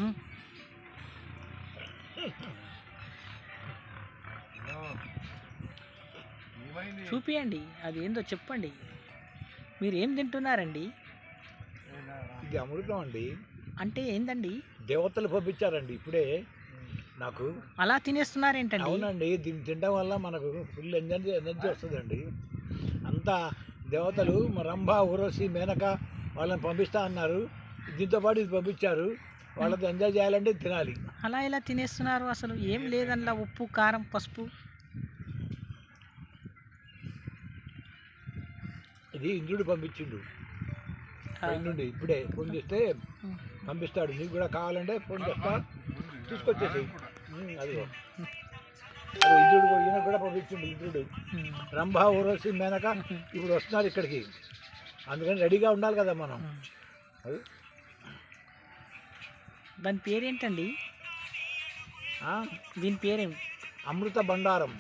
ఉమ్. చూపియండి, అది ఏందో చెప్పండి. మీరు ఏం తింటున్నారండి? ఇది అమృతం అండి. అంటే ఏందండి? దేవతలు పంపించారండి ఇప్పుడే నాకు. అలా తినేస్తున్నారేంటండి? అవునండి, దీన్ని తినడం వల్ల మనకు ఫుల్ ఎనర్జీ వస్తుందండి. అంతా దేవతలు రంభ, ఊర్వశి, మేనక వాళ్ళని పంపిస్తా అన్నారు. దీంతో పాటు ఇది పంపించారు. వాళ్ళతో ఎంజాయ్ చేయాలంటే తినాలి. అలా ఎలా తినేస్తున్నారు? అసలు ఏం లేదన్నా, ఉప్పు, కారం, పసుపు. ఇది ఇంద్రుడు పంపించిండు నుండి. ఇప్పుడే ఫోన్ చేస్తే పంపిస్తాడు. నీకు కూడా కావాలంటే ఫోన్ చేస్తా, తీసుకొచ్చేసి. అది ఇంద్రుడు ఈయన కూడా పంపించిండు. ఇంద్రుడు రంభ, ఊర్వశి, మేనక ఇప్పుడు వస్తున్నారు ఇక్కడికి. అందుకని రెడీగా ఉండాలి కదా మనం. అది దాని పేరేంటండి? దీని పేరేం? అమృత బండారం.